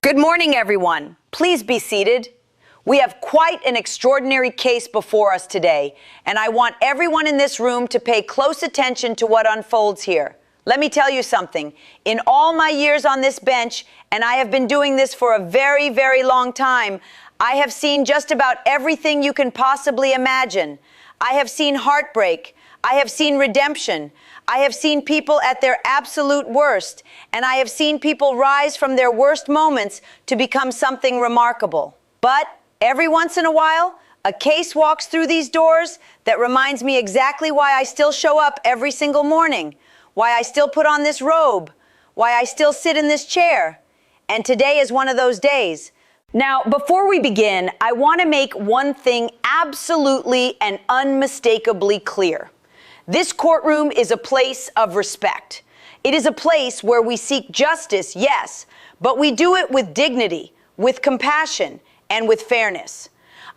Good morning, everyone. Please be seated. We have quite an extraordinary case before us today, and I want everyone in this room to pay close attention to what unfolds here. Let me tell you something. In all my years on this bench, and I have been doing this for a very, very long time, I have seen just about everything you can possibly imagine. I have seen heartbreak. I have seen redemption. I have seen people at their absolute worst, and I have seen people rise from their worst moments to become something remarkable. But every once in a while, a case walks through these doors that reminds me exactly why I still show up every single morning, why I still put on this robe, why I still sit in this chair. And today is one of those days. Now, before we begin, I want to make one thing absolutely and unmistakably clear. This courtroom is a place of respect. It is a place where we seek justice, yes, but we do it with dignity, with compassion, and with fairness.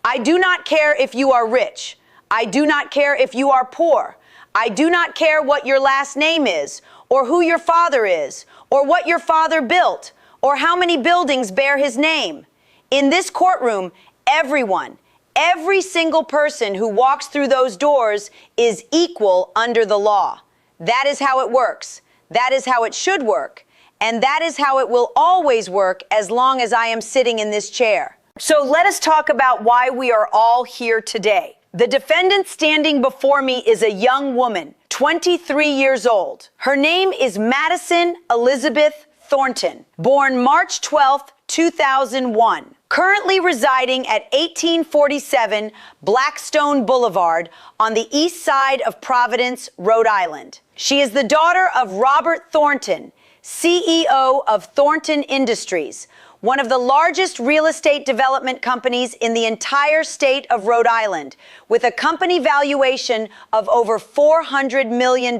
I do not care if you are rich. I do not care if you are poor. I do not care what your last name is, or who your father is, or what your father built, or how many buildings bear his name. In this courtroom, everyone, every single person who walks through those doors is equal under the law. That is how it works. That is how it should work. And that is how it will always work as long as I am sitting in this chair. So let us talk about why we are all here today. The defendant standing before me is a young woman, 23 years old. Her name is Madison Elizabeth Thornton, born March 12, 2001. Currently residing at 1847 Blackstone Boulevard on the east side of Providence, Rhode Island. She is the daughter of Robert Thornton, CEO of Thornton Industries, one of the largest real estate development companies in the entire state of Rhode Island, with a company valuation of over $400 million.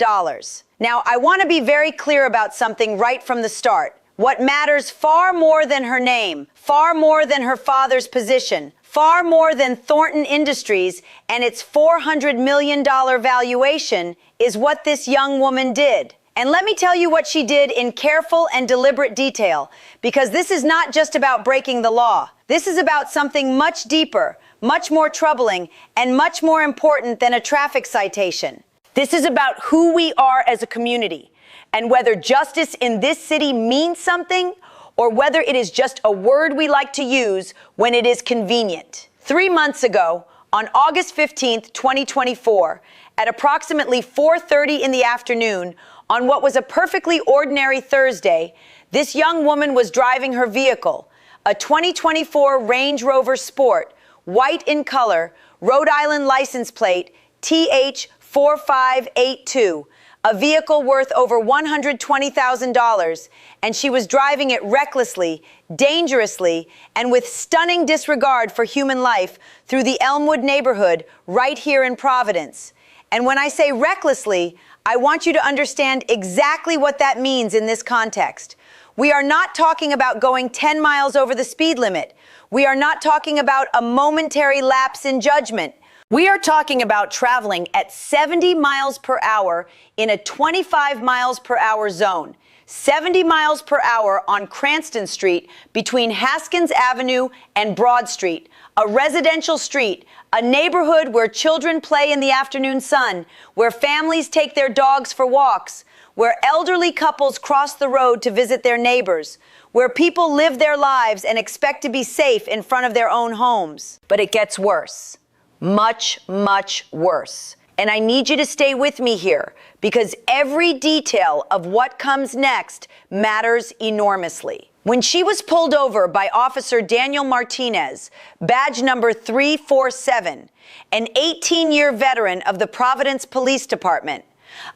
Now, I want to be very clear about something right from the start. What matters far more than her name, far more than her father's position, far more than Thornton Industries and its $400 million valuation is what this young woman did. And let me tell you what she did in careful and deliberate detail, because this is not just about breaking the law. This is about something much deeper, much more troubling, and much more important than a traffic citation. This is about who we are as a community, and whether justice in this city means something or whether it is just a word we like to use when it is convenient. 3 months ago, on August 15th, 2024, at approximately 4:30 in the afternoon, on what was a perfectly ordinary Thursday, this young woman was driving her vehicle, a 2024 Range Rover Sport, white in color, Rhode Island license plate TH4582, a vehicle worth over $120,000, and she was driving it recklessly, dangerously, and with stunning disregard for human life through the Elmwood neighborhood right here in Providence. And when I say recklessly, I want you to understand exactly what that means in this context. We are not talking about going 10 miles over the speed limit. We are not talking about a momentary lapse in judgment. We are talking about traveling at 70 miles per hour in a 25 miles per hour zone, 70 miles per hour on Cranston Street between Haskins Avenue and Broad Street, a residential street, a neighborhood where children play in the afternoon sun, where families take their dogs for walks, where elderly couples cross the road to visit their neighbors, where people live their lives and expect to be safe in front of their own homes. But it gets worse. Much, much worse. And I need you to stay with me here, because every detail of what comes next matters enormously. When she was pulled over by Officer Daniel Martinez, badge number 347, an 18-year veteran of the Providence Police Department,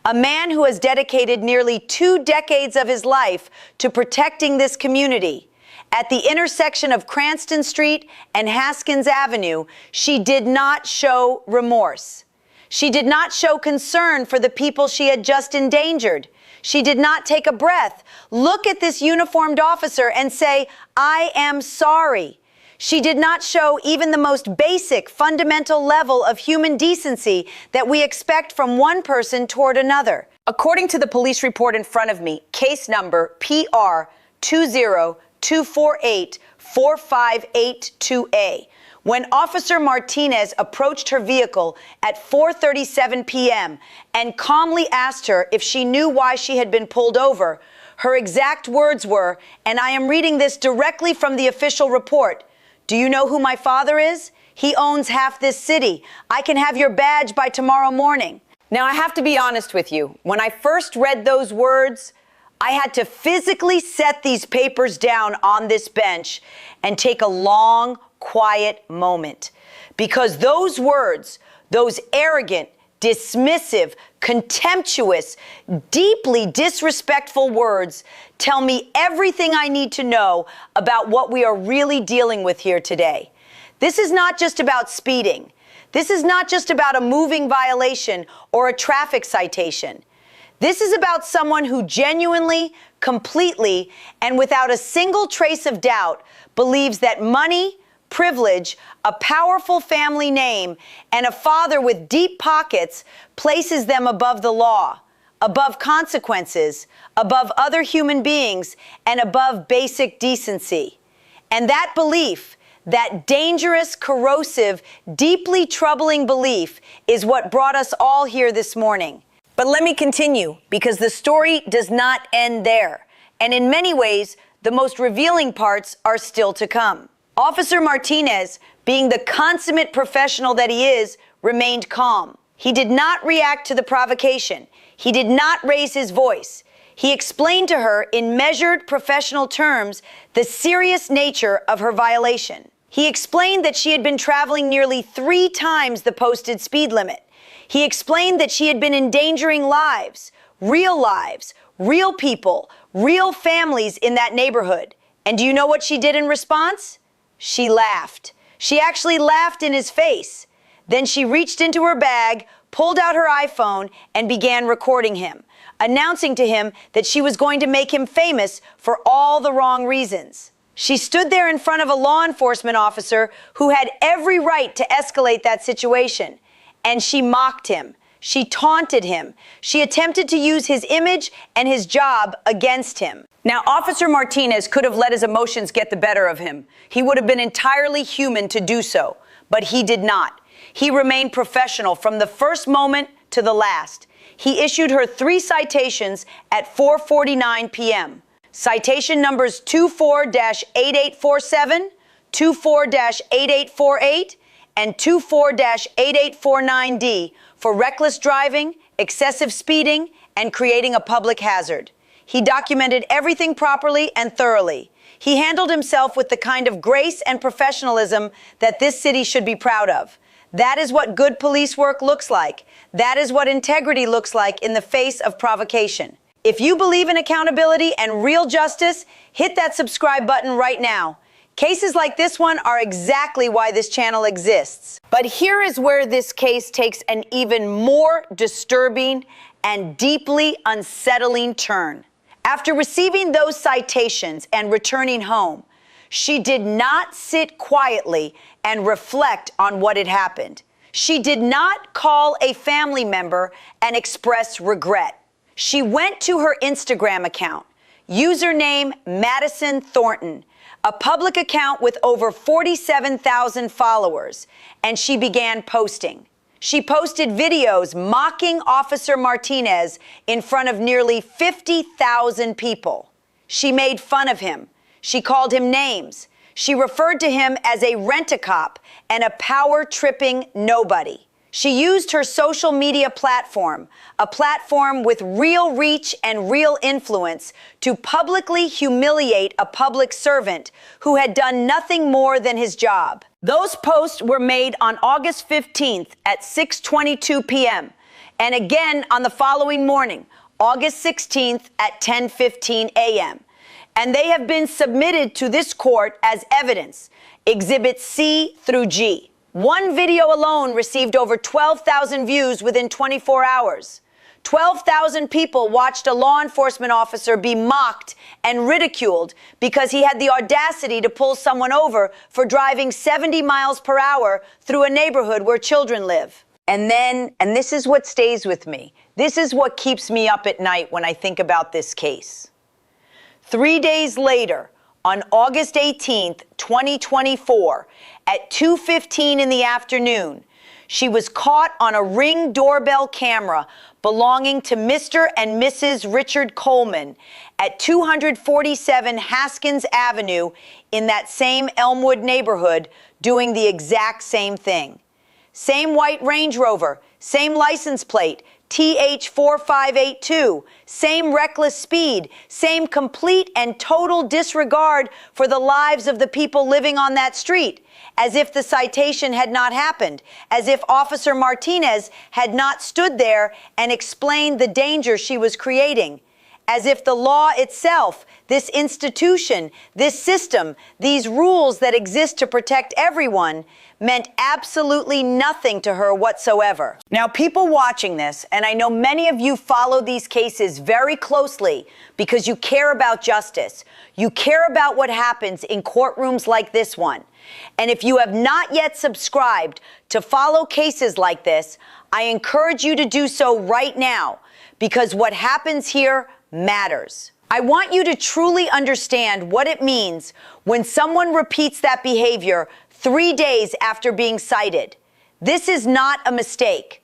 a man who has dedicated nearly 2 decades of his life to protecting this community, at the intersection of Cranston Street and Haskins Avenue, she did not show remorse. She did not show concern for the people she had just endangered. She did not take a breath, look at this uniformed officer and say, "I am sorry." She did not show even the most basic, fundamental level of human decency that we expect from one person toward another. According to the police report in front of me, case number PR 20 248-458-2A. When Officer Martinez approached her vehicle at 4:37 p.m. and calmly asked her if she knew why she had been pulled over, her exact words were, and I am reading this directly from the official report, "Do you know who my father is? He owns half this city. I can have your badge by tomorrow morning." Now, I have to be honest with you. When I first read those words, I had to physically set these papers down on this bench and take a long, quiet moment. Because those words, those arrogant, dismissive, contemptuous, deeply disrespectful words tell me everything I need to know about what we are really dealing with here today. This is not just about speeding. This is not just about a moving violation or a traffic citation. This is about someone who genuinely, completely, and without a single trace of doubt believes that money, privilege, a powerful family name, and a father with deep pockets places them above the law, above consequences, above other human beings, and above basic decency. And that belief, that dangerous, corrosive, deeply troubling belief, is what brought us all here this morning. But let me continue, because the story does not end there. And in many ways, the most revealing parts are still to come. Officer Martinez, being the consummate professional that he is, remained calm. He did not react to the provocation. He did not raise his voice. He explained to her in measured professional terms the serious nature of her violation. He explained that she had been traveling nearly 3 times the posted speed limit. He explained that she had been endangering lives, real people, real families in that neighborhood. And do you know what she did in response? She laughed. She actually laughed in his face. Then she reached into her bag, pulled out her iPhone, and began recording him, announcing to him that she was going to make him famous for all the wrong reasons. She stood there in front of a law enforcement officer who had every right to escalate that situation. And she mocked him. She taunted him. She attempted to use his image and his job against him. Now, Officer Martinez could have let his emotions get the better of him. He would have been entirely human to do so, but he did not. He remained professional from the first moment to the last. He issued her 3 citations at 4:49 p.m. Citation numbers 24-8847, 24-8848, and 24-8849D for reckless driving, excessive speeding, and creating a public hazard. He documented everything properly and thoroughly. He handled himself with the kind of grace and professionalism that this city should be proud of. That is what good police work looks like. That is what integrity looks like in the face of provocation. If you believe in accountability and real justice, hit that subscribe button right now. Cases like this one are exactly why this channel exists. But here is where this case takes an even more disturbing and deeply unsettling turn. After receiving those citations and returning home, she did not sit quietly and reflect on what had happened. She did not call a family member and express regret. She went to her Instagram account, username Madison Thornton, a public account with over 47,000 followers, and she began posting. She posted videos mocking Officer Martinez in front of nearly 50,000 people. She made fun of him. She called him names. She referred to him as a rent-a-cop and a power-tripping nobody. She used her social media platform, a platform with real reach and real influence, to publicly humiliate a public servant who had done nothing more than his job. Those posts were made on August 15th at 6:22 p.m. and again on the following morning, August 16th at 10:15 a.m. And they have been submitted to this court as evidence, Exhibits C through G. One video alone received over 12,000 views within 24 hours. 12,000 people watched a law enforcement officer be mocked and ridiculed because he had the audacity to pull someone over for driving 70 miles per hour through a neighborhood where children live. And this is what stays with me. This is what keeps me up at night when I think about this case. 3 days later, on August 18th, 2024, at 2:15 in the afternoon, she was caught on a Ring doorbell camera belonging to Mr. and Mrs. Richard Coleman at 247 Haskins Avenue in that same Elmwood neighborhood, doing the exact same thing. Same white Range Rover, same license plate, TH4582, same reckless speed, same complete and total disregard for the lives of the people living on that street, as if the citation had not happened, as if Officer Martinez had not stood there and explained the danger she was creating, as if the law itself, this institution, this system, these rules that exist to protect everyone, meant absolutely nothing to her whatsoever. Now, people watching this, and I know many of you follow these cases very closely because you care about justice. You care about what happens in courtrooms like this one. And if you have not yet subscribed to follow cases like this, I encourage you to do so right now, because what happens here matters. I want you to truly understand what it means when someone repeats that behavior 3 days after being cited. This is not a mistake.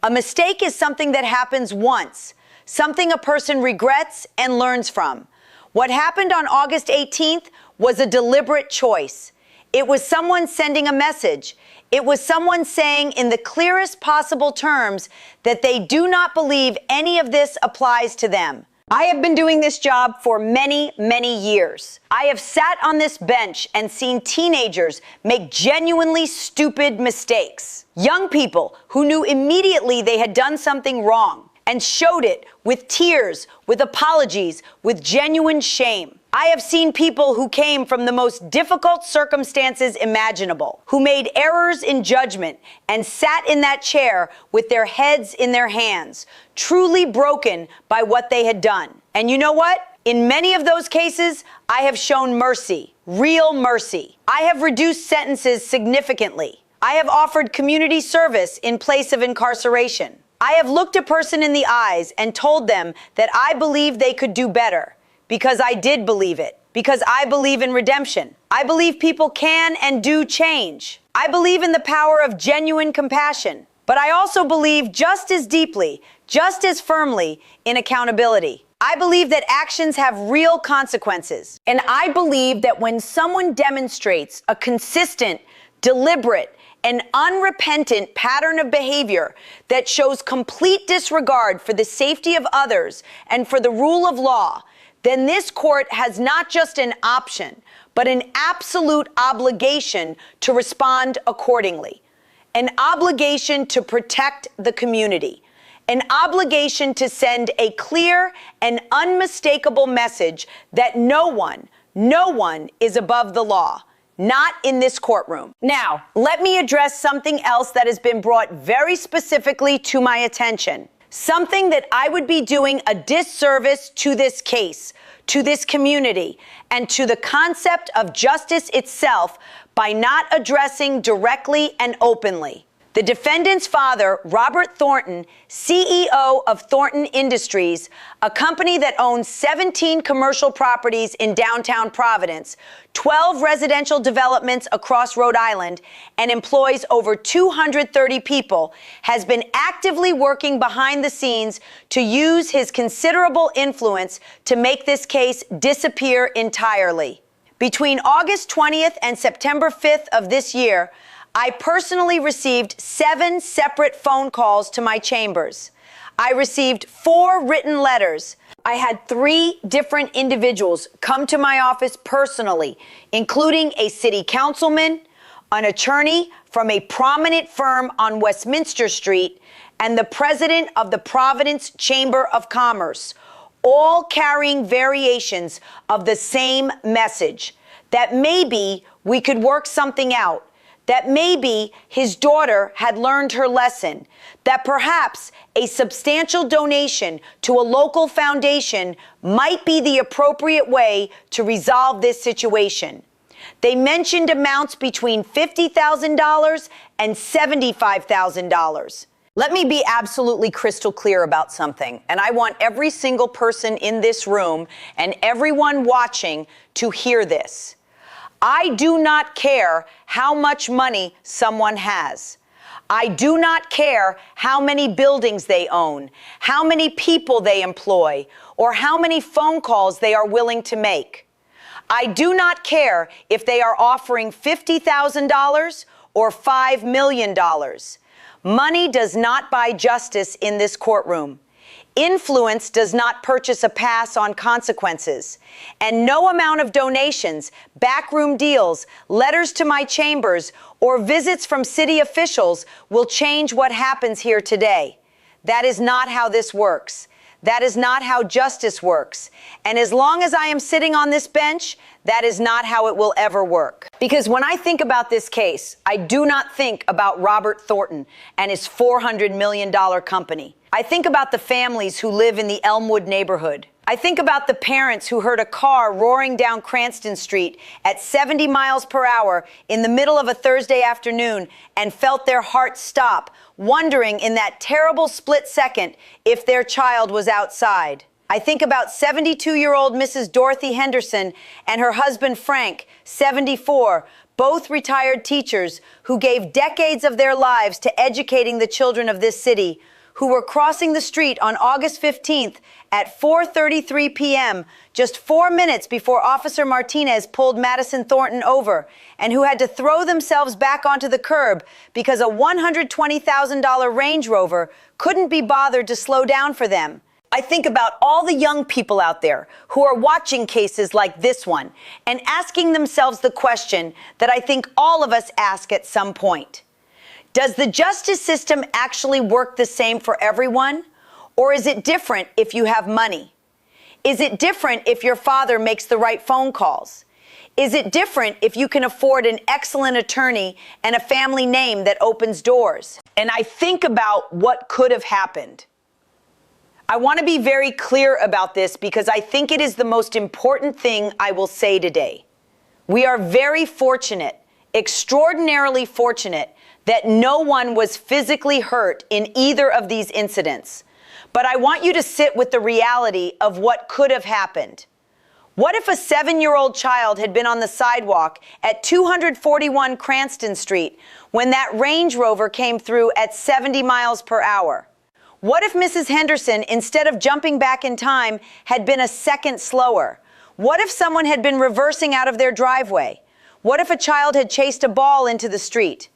A mistake is something that happens once, something a person regrets and learns from. What happened on August 18th was a deliberate choice. It was someone sending a message. It was someone saying in the clearest possible terms that they do not believe any of this applies to them. I have been doing this job for many, many years. I have sat on this bench and seen teenagers make genuinely stupid mistakes. Young people who knew immediately they had done something wrong and showed it with tears, with apologies, with genuine shame. I have seen people who came from the most difficult circumstances imaginable, who made errors in judgment and sat in that chair with their heads in their hands, truly broken by what they had done. And you know what? In many of those cases, I have shown mercy, real mercy. I have reduced sentences significantly. I have offered community service in place of incarceration. I have looked a person in the eyes and told them that I believe they could do better. Because I did believe it. Because I believe in redemption. I believe people can and do change. I believe in the power of genuine compassion. But I also believe just as deeply, just as firmly in accountability. I believe that actions have real consequences. And I believe that when someone demonstrates a consistent, deliberate, and unrepentant pattern of behavior that shows complete disregard for the safety of others and for the rule of law, then this court has not just an option, but an absolute obligation to respond accordingly. An obligation to protect the community. An obligation to send a clear and unmistakable message that no one is above the law. Not in this courtroom. Now, let me address something else that has been brought very specifically to my attention. Something that I would be doing a disservice to this case, to this community, and to the concept of justice itself by not addressing directly and openly. The defendant's father, Robert Thornton, CEO of Thornton Industries, a company that owns 17 commercial properties in downtown Providence, 12 residential developments across Rhode Island, and employs over 230 people, has been actively working behind the scenes to use his considerable influence to make this case disappear entirely. Between August 20th and September 5th of this year, I personally received 7 separate phone calls to my chambers. I received 4 written letters. I had 3 different individuals come to my office personally, including a city councilman, an attorney from a prominent firm on Westminster Street, and the president of the Providence Chamber of Commerce, all carrying variations of the same message, that maybe we could work something out, that maybe his daughter had learned her lesson, that perhaps a substantial donation to a local foundation might be the appropriate way to resolve this situation. They mentioned amounts between $50,000 and $75,000. Let me be absolutely crystal clear about something, and I want every single person in this room and everyone watching to hear this. I do not care how much money someone has. I do not care how many buildings they own, how many people they employ, or how many phone calls they are willing to make. I do not care if they are offering $50,000 or $5 million. Money does not buy justice in this courtroom. Influence does not purchase a pass on consequences. And no amount of donations, backroom deals, letters to my chambers, or visits from city officials will change what happens here today. That is not how this works. That is not how justice works. And as long as I am sitting on this bench, that is not how it will ever work. Because when I think about this case, I do not think about Robert Thornton and his $400 million company. I think about the families who live in the Elmwood neighborhood. I think about the parents who heard a car roaring down Cranston Street at 70 miles per hour in the middle of a Thursday afternoon and felt their hearts stop, wondering in that terrible split second if their child was outside. I think about 72-year-old Mrs. Dorothy Henderson and her husband Frank, 74, both retired teachers who gave decades of their lives to educating the children of this city, who were crossing the street on August 15th at 4:33 p.m., just 4 minutes before Officer Martinez pulled Madison Thornton over, and who had to throw themselves back onto the curb because a $120,000 Range Rover couldn't be bothered to slow down for them. I think about all the young people out there who are watching cases like this one and asking themselves the question that I think all of us ask at some point. Does the justice system actually work the same for everyone? Or is it different if you have money? Is it different if your father makes the right phone calls? Is it different if you can afford an excellent attorney and a family name that opens doors? And I think about what could have happened. I want to be very clear about this because I think it is the most important thing I will say today. We are very fortunate, extraordinarily fortunate, that no one was physically hurt in either of these incidents. But I want you to sit with the reality of what could have happened. What if a 7-year-old child had been on the sidewalk at 241 Cranston Street when that Range Rover came through at 70 miles per hour? What if Mrs. Henderson, instead of jumping back in time, had been a second slower? What if someone had been reversing out of their driveway? What if a child had chased a ball into the street?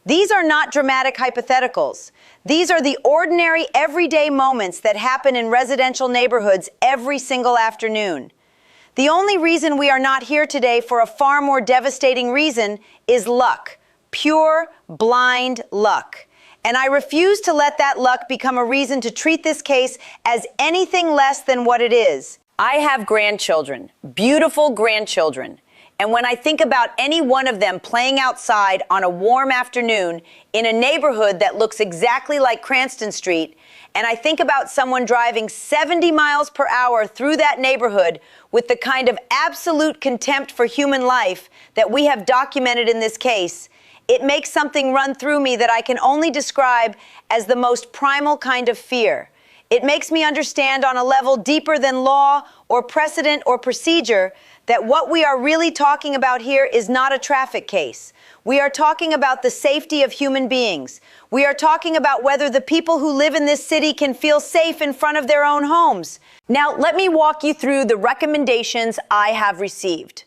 These are not dramatic hypotheticals. These are the ordinary, everyday moments that happen in residential neighborhoods every single afternoon. The only reason we are not here today for a far more devastating reason is luck. Pure, blind luck. And I refuse to let that luck become a reason to treat this case as anything less than what it is. I have grandchildren, beautiful grandchildren. And when I think about any one of them playing outside on a warm afternoon in a neighborhood that looks exactly like Cranston Street, and I think about someone driving 70 miles per hour through that neighborhood with the kind of absolute contempt for human life that we have documented in this case, it makes something run through me that I can only describe as the most primal kind of fear. It makes me understand on a level deeper than law or precedent or procedure that what we are really talking about here is not a traffic case. We are talking about the safety of human beings. We are talking about whether the people who live in this city can feel safe in front of their own homes. Now, let me walk you through the recommendations I have received.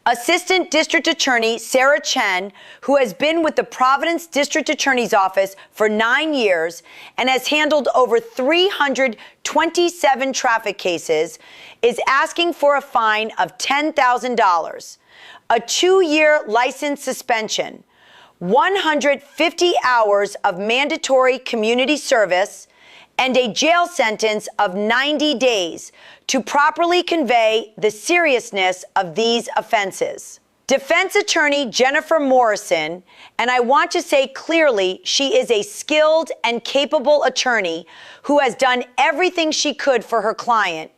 Assistant District Attorney Sarah Chen, who has been with the Providence District Attorney's Office for 9 years and has handled over 327 traffic cases, is asking for a fine of $10,000, a 2-year license suspension, 150 hours of mandatory community service, and a jail sentence of 90 days to properly convey the seriousness of these offenses. Defense attorney Jennifer Morrison, and I want to say clearly she is a skilled and capable attorney who has done everything she could for her client,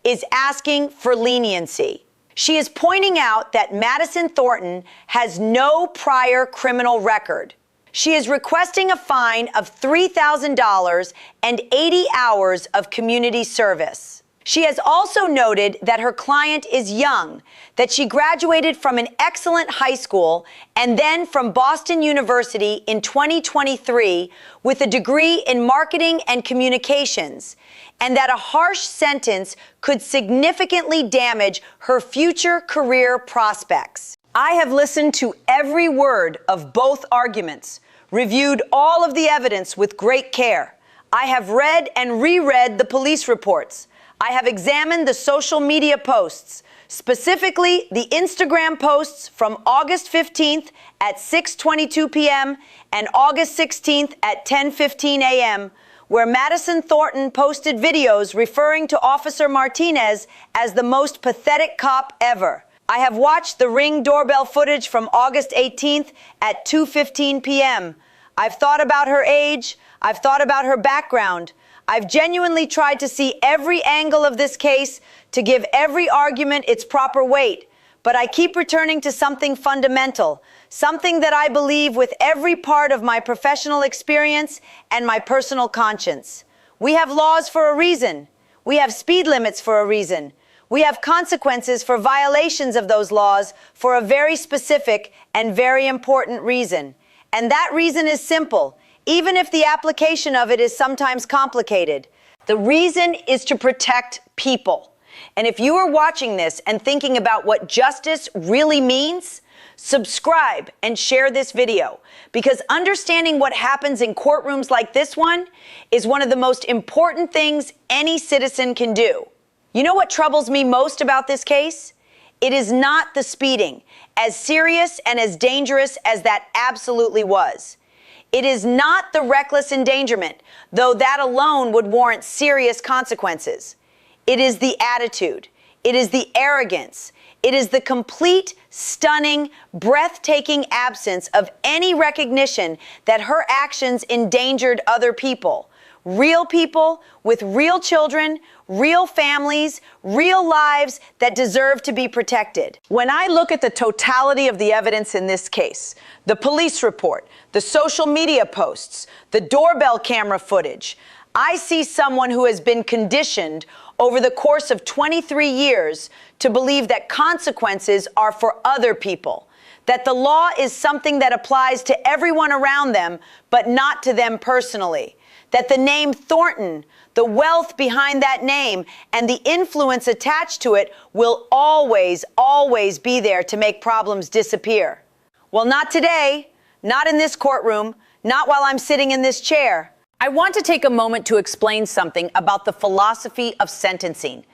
is asking for leniency. She is pointing out that Madison Thornton has no prior criminal record. She is requesting a fine of $3,000 and 80 hours of community service. She has also noted that her client is young, that she graduated from an excellent high school and then from Boston University in 2023 with a degree in marketing and communications, and that a harsh sentence could significantly damage her future career prospects. I have listened to every word of both arguments, reviewed all of the evidence with great care. I have read and reread the police reports. I have examined the social media posts, specifically the Instagram posts from August 15th at 6:22 p.m. and August 16th at 10:15 a.m., where Madison Thornton posted videos referring to Officer Martinez as the most pathetic cop ever. I have watched the Ring doorbell footage from August 18th at 2:15 p.m. I've thought about her age. I've thought about her background. I've genuinely tried to see every angle of this case, to give every argument its proper weight. But I keep returning to something fundamental, something that I believe with every part of my professional experience and my personal conscience. We have laws for a reason. We have speed limits for a reason. We have consequences for violations of those laws for a very specific and very important reason. And that reason is simple, even if the application of it is sometimes complicated. The reason is to protect people. And if you are watching this and thinking about what justice really means, subscribe and share this video, because understanding what happens in courtrooms like this one is one of the most important things any citizen can do. You know what troubles me most about this case? It is not the speeding, as serious and as dangerous as that absolutely was. It is not the reckless endangerment, though that alone would warrant serious consequences. It is the attitude. It is the arrogance. It is the complete, stunning, breathtaking absence of any recognition that her actions endangered other people. Real people with real children, real families, real lives that deserve to be protected. When I look at the totality of the evidence in this case, the police report, the social media posts, the doorbell camera footage, I see someone who has been conditioned over the course of 23 years to believe that consequences are for other people, that the law is something that applies to everyone around them, but not to them personally, that the name Thornton, the wealth behind that name, and the influence attached to it will always, always be there to make problems disappear. Well, not today, not in this courtroom, not while I'm sitting in this chair. I want to take a moment to explain something about the philosophy of sentencing,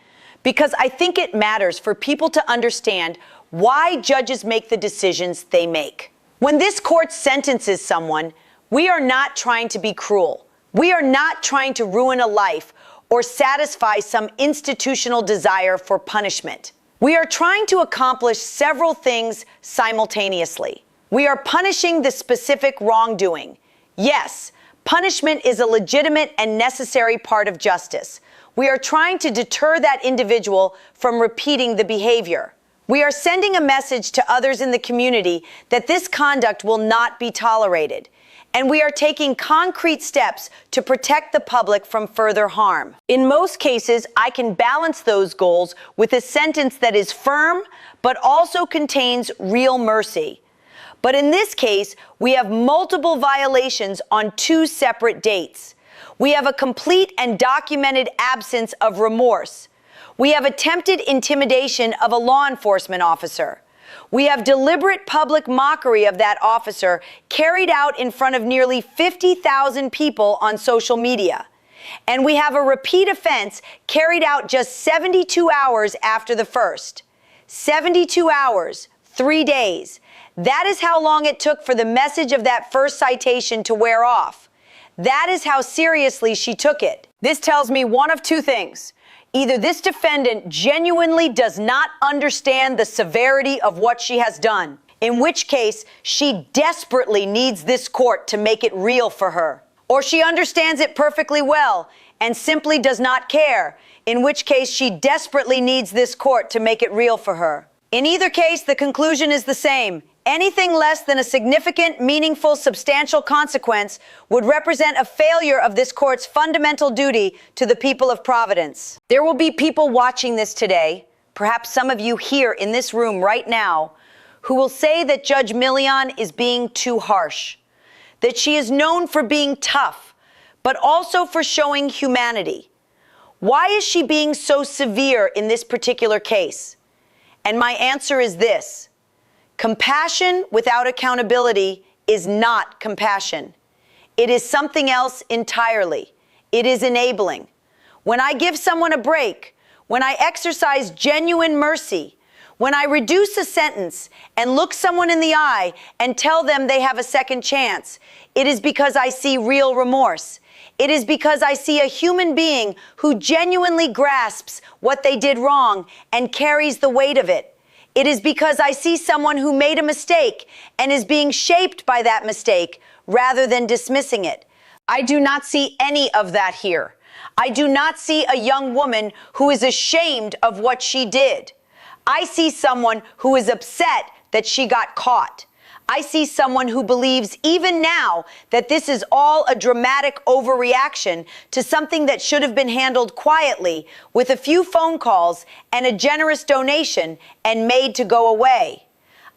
because I think it matters for people to understand why judges make the decisions they make. When this court sentences someone, we are not trying to be cruel. We are not trying to ruin a life or satisfy some institutional desire for punishment. We are trying to accomplish several things simultaneously. We are punishing the specific wrongdoing. Yes, punishment is a legitimate and necessary part of justice. We are trying to deter that individual from repeating the behavior. We are sending a message to others in the community that this conduct will not be tolerated. And we are taking concrete steps to protect the public from further harm. In most cases, I can balance those goals with a sentence that is firm, but also contains real mercy. But in this case, we have multiple violations on two separate dates. We have a complete and documented absence of remorse. We have attempted intimidation of a law enforcement officer. We have deliberate public mockery of that officer carried out in front of nearly 50,000 people on social media. And we have a repeat offense carried out just 72 hours after the first. 72 hours, 3 days. That is how long it took for the message of that first citation to wear off. That is how seriously she took it. This tells me one of two things. Either this defendant genuinely does not understand the severity of what she has done, in which case she desperately needs this court to make it real for her, or she understands it perfectly well and simply does not care, in which case she desperately needs this court to make it real for her. In either case, the conclusion is the same. Anything less than a significant, meaningful, substantial consequence would represent a failure of this court's fundamental duty to the people of Providence. There will be people watching this today, perhaps some of you here in this room right now, who will say that Judge Milian is being too harsh, that she is known for being tough, but also for showing humanity. Why is she being so severe in this particular case? And my answer is this: compassion without accountability is not compassion. It is something else entirely. It is enabling. When I give someone a break, when I exercise genuine mercy, when I reduce a sentence and look someone in the eye and tell them they have a second chance, it is because I see real remorse. It is because I see a human being who genuinely grasps what they did wrong and carries the weight of it. It is because I see someone who made a mistake and is being shaped by that mistake rather than dismissing it. I do not see any of that here. I do not see a young woman who is ashamed of what she did. I see someone who is upset that she got caught. I see someone who believes even now that this is all a dramatic overreaction to something that should have been handled quietly with a few phone calls and a generous donation and made to go away.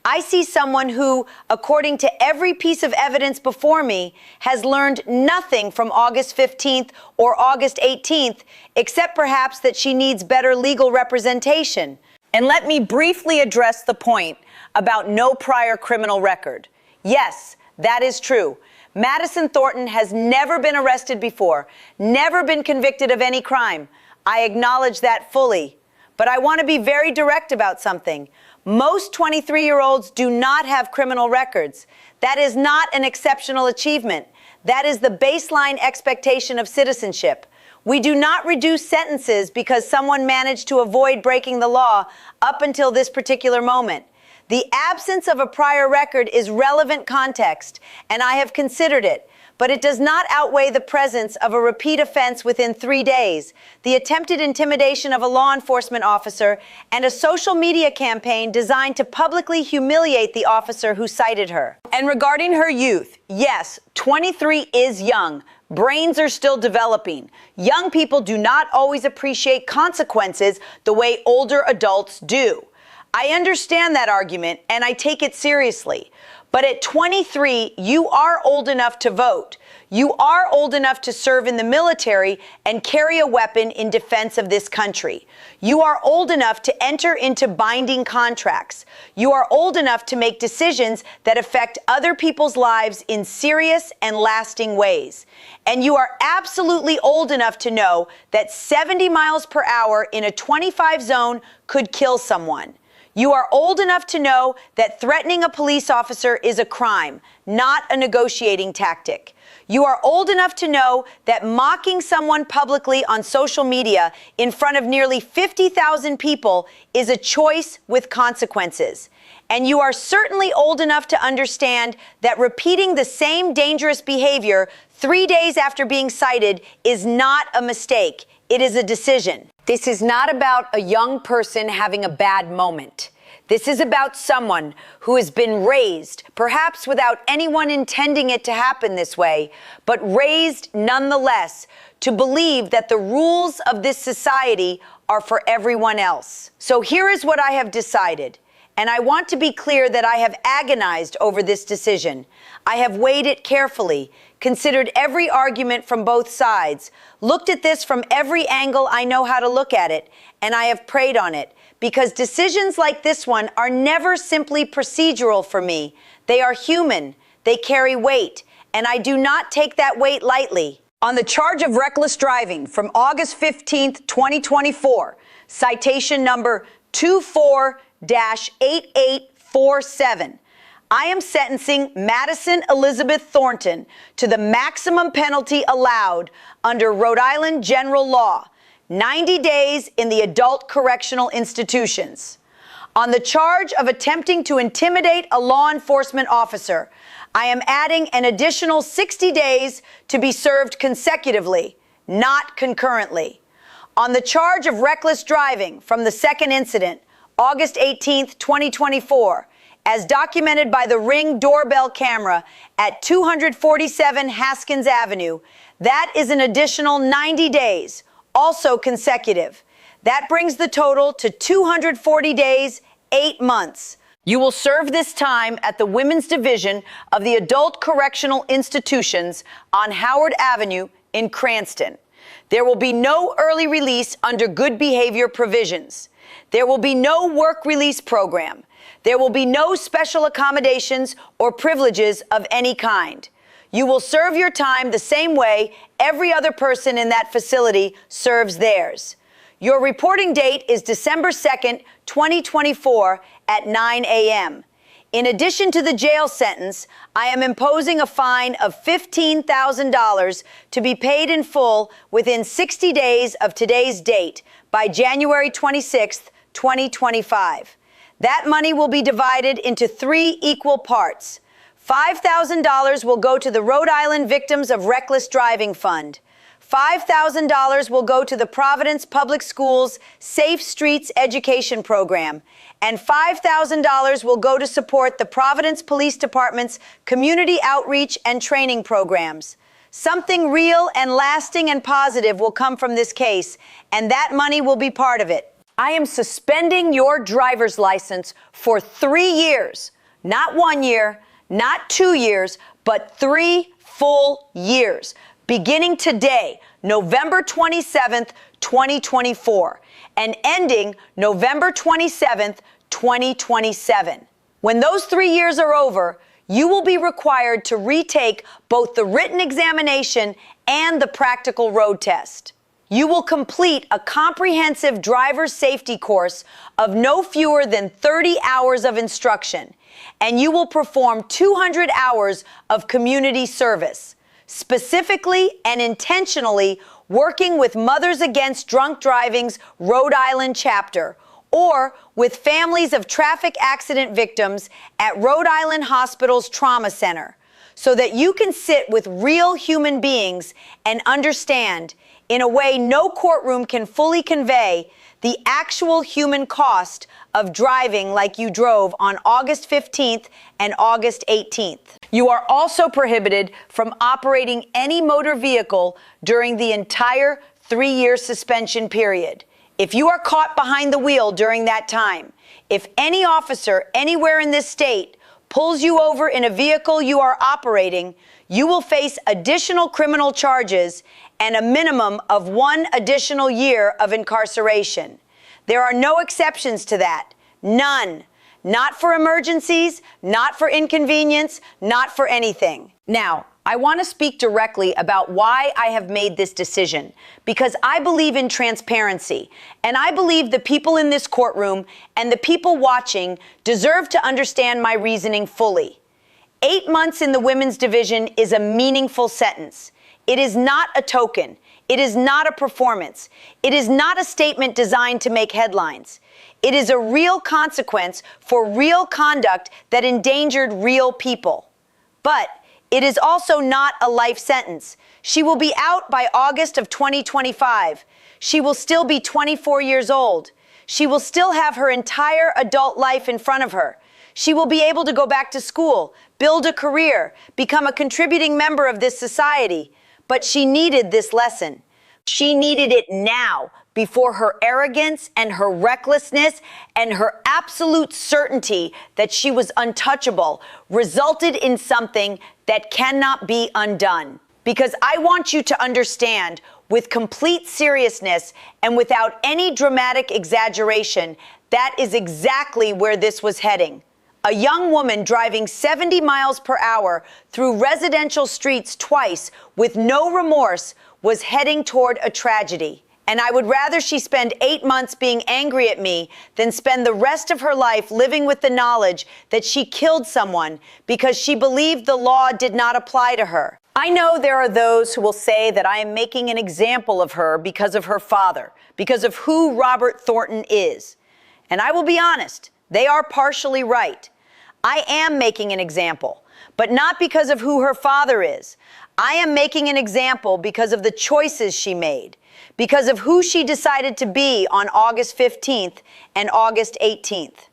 I see someone who, according to every piece of evidence before me, has learned nothing from August 15th or August 18th, except perhaps that she needs better legal representation. And let me briefly address the point about no prior criminal record. Yes, that is true. Madison Thornton has never been arrested before, never been convicted of any crime. I acknowledge that fully. But I want to be very direct about something. Most 23-year-olds do not have criminal records. That is not an exceptional achievement. That is the baseline expectation of citizenship. We do not reduce sentences because someone managed to avoid breaking the law up until this particular moment. The absence of a prior record is relevant context, and I have considered it, but it does not outweigh the presence of a repeat offense within 3 days, the attempted intimidation of a law enforcement officer, and a social media campaign designed to publicly humiliate the officer who cited her. And regarding her youth, yes, 23 is young. Brains are still developing. Young people do not always appreciate consequences the way older adults do. I understand that argument, and I take it seriously. But at 23, you are old enough to vote. You are old enough to serve in the military and carry a weapon in defense of this country. You are old enough to enter into binding contracts. You are old enough to make decisions that affect other people's lives in serious and lasting ways. And you are absolutely old enough to know that 70 miles per hour in a 25 zone could kill someone. You are old enough to know that threatening a police officer is a crime, not a negotiating tactic. You are old enough to know that mocking someone publicly on social media in front of nearly 50,000 people is a choice with consequences. And you are certainly old enough to understand that repeating the same dangerous behavior 3 days after being cited is not a mistake. It is a decision. This is not about a young person having a bad moment. This is about someone who has been raised, perhaps without anyone intending it to happen this way, but raised nonetheless to believe that the rules of this society are for everyone else. So here is what I have decided. And I want to be clear that I have agonized over this decision. I have weighed it carefully, considered every argument from both sides, looked at this from every angle I know how to look at it, and I have prayed on it. Because decisions like this one are never simply procedural for me. They are human, they carry weight, and I do not take that weight lightly. On the charge of reckless driving from August 15th, 2024, citation number 24-8847, I am sentencing Madison Elizabeth Thornton to the maximum penalty allowed under Rhode Island general law, 90 days in the adult correctional institutions. On the charge of attempting to intimidate a law enforcement officer, I am adding an additional 60 days to be served consecutively, not concurrently. On the charge of reckless driving from the second incident, August 18th, 2024, as documented by the Ring doorbell camera at 247 Haskins Avenue. That is an additional 90 days, also consecutive. That brings the total to 240 days, 8 months. You will serve this time at the Women's Division of the Adult Correctional Institutions on Howard Avenue in Cranston. There will be no early release under good behavior provisions. There will be no work release program. There will be no special accommodations or privileges of any kind. You will serve your time the same way every other person in that facility serves theirs. Your reporting date is December 2nd, 2024 at 9 a.m. In addition to the jail sentence, I am imposing a fine of $15,000 to be paid in full within 60 days of today's date by January 26th, 2025. That money will be divided into 3 equal parts. $5,000 will go to the Rhode Island Victims of Reckless Driving Fund. $5,000 will go to the Providence Public Schools Safe Streets Education Program, and $5,000 will go to support the Providence Police Department's community outreach and training programs. Something real and lasting and positive will come from this case, and that money will be part of it. I am suspending your driver's license for 3 years, not 1 year, not 2 years, but 3 full years. Beginning today, November 27th, 2024, and ending November 27th, 2027. When those 3 years are over, you will be required to retake both the written examination and the practical road test. You will complete a comprehensive driver's safety course of no fewer than 30 hours of instruction, and you will perform 200 hours of community service, specifically and intentionally working with Mothers Against Drunk Driving's Rhode Island chapter, or with families of traffic accident victims at Rhode Island Hospital's Trauma Center, so that you can sit with real human beings and understand, in a way no courtroom can fully convey, the actual human cost of driving like you drove on August 15th and August 18th. You are also prohibited from operating any motor vehicle during the entire 3-year suspension period. If you are caught behind the wheel during that time, if any officer anywhere in this state pulls you over in a vehicle you are operating, you will face additional criminal charges and a minimum of 1 additional year of incarceration. There are no exceptions to that. None. Not for emergencies, not for inconvenience, not for anything. Now, I want to speak directly about why I have made this decision, because I believe in transparency, and I believe the people in this courtroom and the people watching deserve to understand my reasoning fully. 8 months in the women's division is a meaningful sentence. It is not a token. It is not a performance. It is not a statement designed to make headlines. It is a real consequence for real conduct that endangered real people. But it is also not a life sentence. She will be out by August of 2025. She will still be 24 years old. She will still have her entire adult life in front of her. She will be able to go back to school, build a career, become a contributing member of this society. But she needed this lesson. She needed it now, before her arrogance and her recklessness and her absolute certainty that she was untouchable resulted in something that cannot be undone. Because I want you to understand, with complete seriousness and without any dramatic exaggeration, that is exactly where this was heading. A young woman driving 70 miles per hour through residential streets twice with no remorse was heading toward a tragedy. And I would rather she spend 8 months being angry at me than spend the rest of her life living with the knowledge that she killed someone because she believed the law did not apply to her. I know there are those who will say that I am making an example of her because of her father, because of who Robert Thornton is. And I will be honest, they are partially right. I am making an example, but not because of who her father is. I am making an example because of the choices she made, because of who she decided to be on August 15th and August 18th.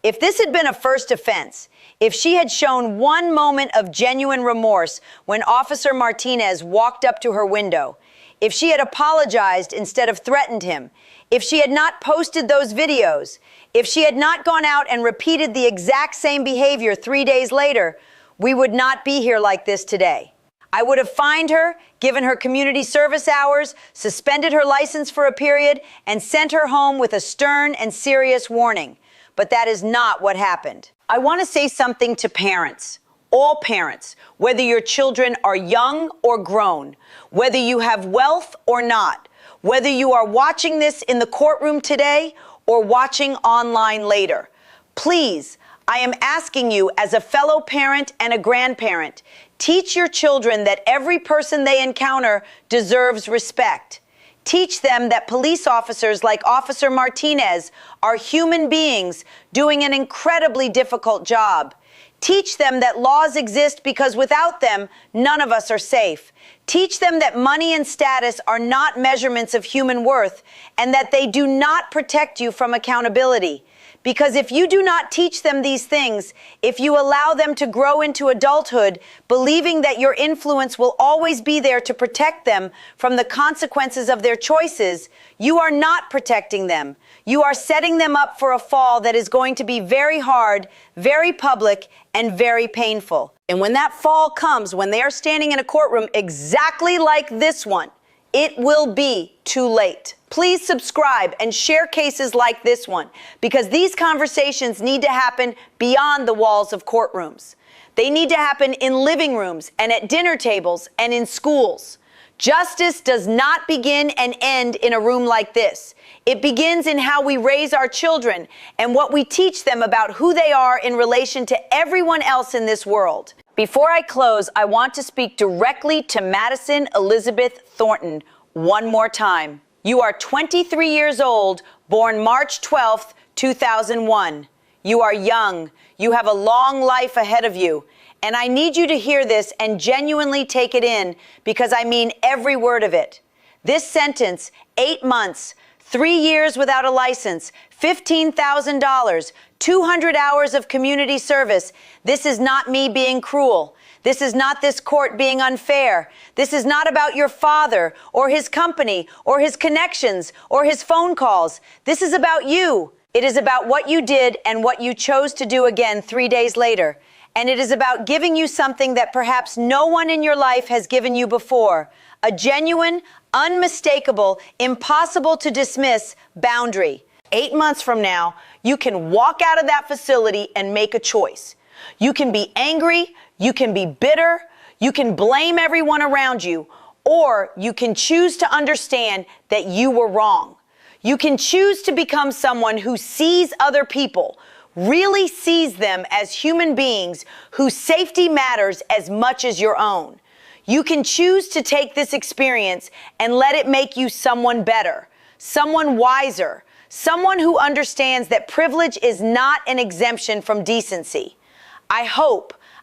If this had been a first offense, if she had shown one moment of genuine remorse when Officer Martinez walked up to her window, if she had apologized instead of threatened him, if she had not posted those videos, if she had not gone out and repeated the exact same behavior 3 days later, we would not be here like this today. I would have fined her, given her community service hours, suspended her license for a period, and sent her home with a stern and serious warning. But that is not what happened. I want to say something to parents, all parents, whether your children are young or grown, whether you have wealth or not, whether you are watching this in the courtroom today or watching online later. Please, I am asking you as a fellow parent and a grandparent, teach your children that every person they encounter deserves respect. Teach them that police officers like Officer Martinez are human beings doing an incredibly difficult job. Teach them that laws exist because without them, none of us are safe. Teach them that money and status are not measurements of human worth and that they do not protect you from accountability. Because if you do not teach them these things, if you allow them to grow into adulthood, believing that your influence will always be there to protect them from the consequences of their choices, you are not protecting them. You are setting them up for a fall that is going to be very hard, very public, and very painful. And when that fall comes, when they are standing in a courtroom exactly like this one, it will be too late. Please subscribe and share cases like this one, because these conversations need to happen beyond the walls of courtrooms. They need to happen in living rooms and at dinner tables and in schools. Justice does not begin and end in a room like this. It begins in how we raise our children and what we teach them about who they are in relation to everyone else in this world. Before I close, I want to speak directly to Madison Elizabeth Thornton one more time. You are 23 years old, born March 12th, 2001. You are young. You have a long life ahead of you. And I need you to hear this and genuinely take it in, because I mean every word of it. This sentence, 8 months, 3 years without a license, $15,000, 200 hours of community service. This is not me being cruel. This is not this court being unfair. This is not about your father or his company or his connections or his phone calls. This is about you. It is about what you did and what you chose to do again 3 days later. And it is about giving you something that perhaps no one in your life has given you before. A genuine, unmistakable, impossible to dismiss boundary. 8 months from now, you can walk out of that facility and make a choice. You can be angry, you can be bitter, you can blame everyone around you, or you can choose to understand that you were wrong. You can choose to become someone who sees other people, really sees them as human beings whose safety matters as much as your own. You can choose to take this experience and let it make you someone better, someone wiser, someone who understands that privilege is not an exemption from decency.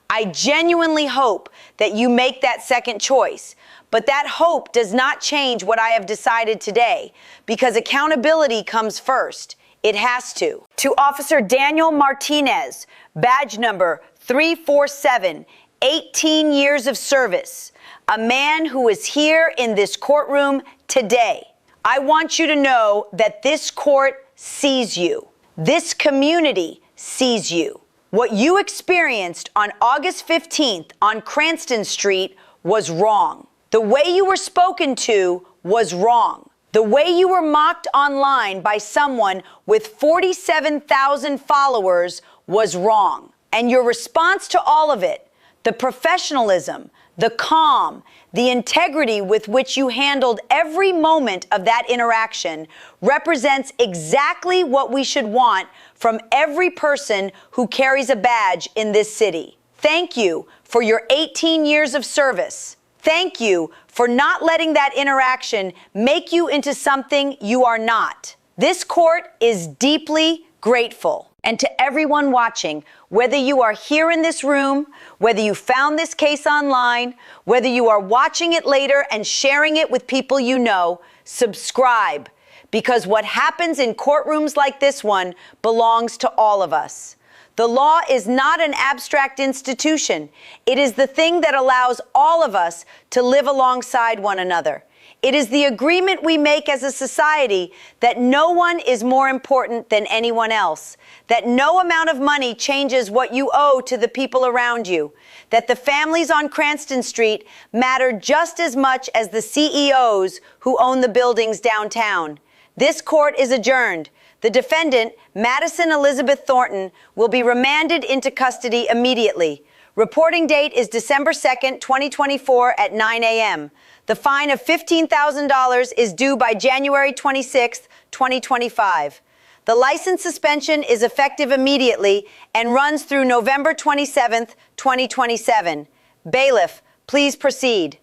I genuinely hope that you make that second choice. But that hope does not change what I have decided today, because accountability comes first. It has to. To Officer Daniel Martinez, badge number 347, 18 years of service, a man who is here in this courtroom today. I want you to know that this court sees you. This community sees you. What you experienced on August 15th on Cranston Street was wrong. The way you were spoken to was wrong. The way you were mocked online by someone with 47,000 followers was wrong. And your response to all of it, the professionalism, the calm, the integrity with which you handled every moment of that interaction represents exactly what we should want from every person who carries a badge in this city. Thank you for your 18 years of service. Thank you for not letting that interaction make you into something you are not. This court is deeply grateful. And to everyone watching, whether you are here in this room, whether you found this case online, whether you are watching it later and sharing it with people you know, subscribe, because what happens in courtrooms like this one belongs to all of us. The law is not an abstract institution. It is the thing that allows all of us to live alongside one another. It is the agreement we make as a society that no one is more important than anyone else, that no amount of money changes what you owe to the people around you, that the families on Cranston Street matter just as much as the CEOs who own the buildings downtown. This court is adjourned. The defendant, Madison Elizabeth Thornton, will be remanded into custody immediately. Reporting date is December 2nd, 2024 at 9 a.m. The fine of $15,000 is due by January 26th, 2025. The license suspension is effective immediately and runs through November 27th, 2027. Bailiff, please proceed.